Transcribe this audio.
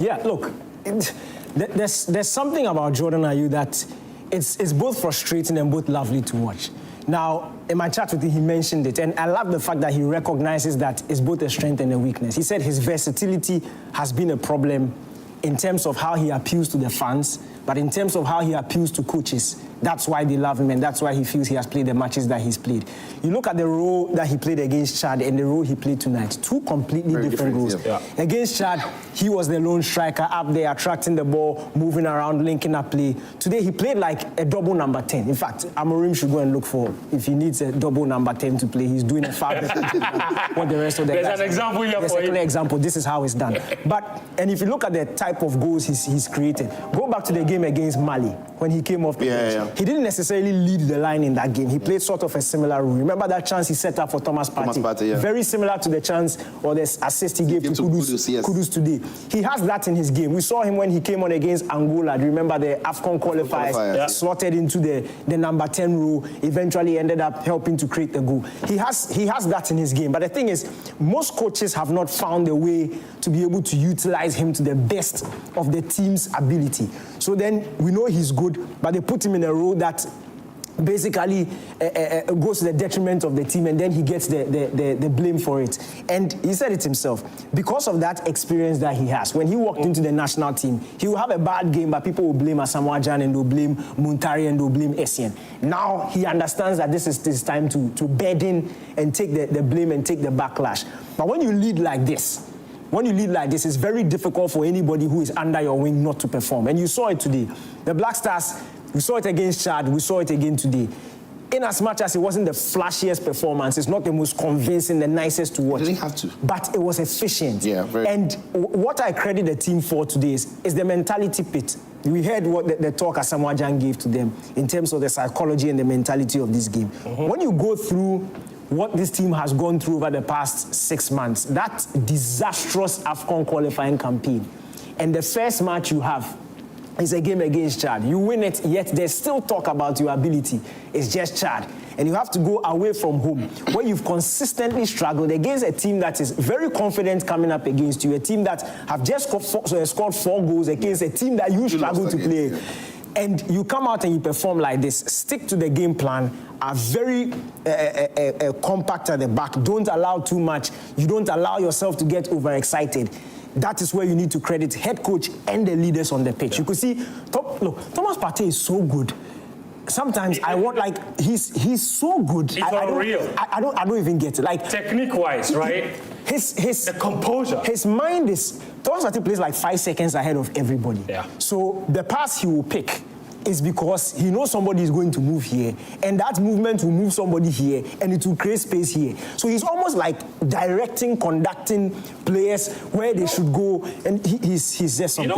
Yeah, look, there's something about Jordan Ayew that it's both frustrating and both lovely to watch. Now, in my chat with him, he mentioned it, and I love the fact that he recognizes that it's both a strength and a weakness. He said his versatility has been a problem in terms of how he appeals to the fans, but in terms of how he appeals to coaches, that's why they love him and that's why he feels he has played the matches that he's played. You look at the role that he played against Chad and the role he played tonight, two completely different roles. Yeah. Against Chad, he was the lone striker up there, attracting the ball, moving around, linking up play. Today, he played like a double number 10. In fact, Amorim should go and look for, if he needs a double number 10 to play, he's doing a far better than what the rest of the guys. There's an example here for you. There's a example. This is how it's done. And if you look at the type of goals he's created, go back to the game against Mali, when he came off the bench. He didn't necessarily lead the line in that game. He played sort of a similar role. Remember that chance he set up for Thomas Partey? Very similar to the chance or the assist he gave to Kudus today. He has that in his game. We saw him when he came on against Angola. Do you remember the AFCON qualifiers? Slotted into the number 10 role, eventually ended up helping to create the goal. He has that in his game. But the thing is, most coaches have not found a way to be able to utilize him to the best of the team's ability. So then we know he's good, but they put him in a role that basically goes to the detriment of the team, and then he gets the blame for it. And he said it himself. Because of that experience that he has, when he walked into the national team, he will have a bad game, but people will blame Asamoah Gyan and they'll blame Muntari and they'll blame Essien. Now he understands that this is time to bed in and take the blame and take the backlash. But when you lead like this, it's very difficult for anybody who is under your wing not to perform. And you saw it today. The Black Stars, we saw it against Chad, we saw it again today. In as much as it wasn't the flashiest performance, it's not the most convincing, the nicest to watch. You didn't have to. But it was efficient. Yeah, very. And what I credit the team for today is the mentality pit. We heard what the talk Asamoah Gyan gave to them in terms of the psychology and the mentality of this game. When you go through what this team has gone through over the past 6 months, that disastrous AFCON qualifying campaign, and the first match you have is a game against Chad. You win it, yet there's still talk about your ability. It's just Chad. And you have to go away from home, where you've consistently struggled against a team that is very confident coming up against you, a team that have just scored 4 goals against a team that you struggle to play. And you come out and you perform like this, stick to the game plan, are very compact at the back, don't allow too much, you don't allow yourself to get overexcited. That is where you need to credit head coach and the leaders on the pitch. You could see, look, Thomas Partey is so good. Sometimes I want, like, he's so good. It's unreal. I don't even get it. Like, technique-wise, right? The composure. His mind is, Thomas Partey plays like 5 seconds ahead of everybody. Yeah. So the pass he will pick is because he knows somebody is going to move here, and that movement will move somebody here, and it will create space here. So he's almost like directing, conducting players where they should go, and he's just something.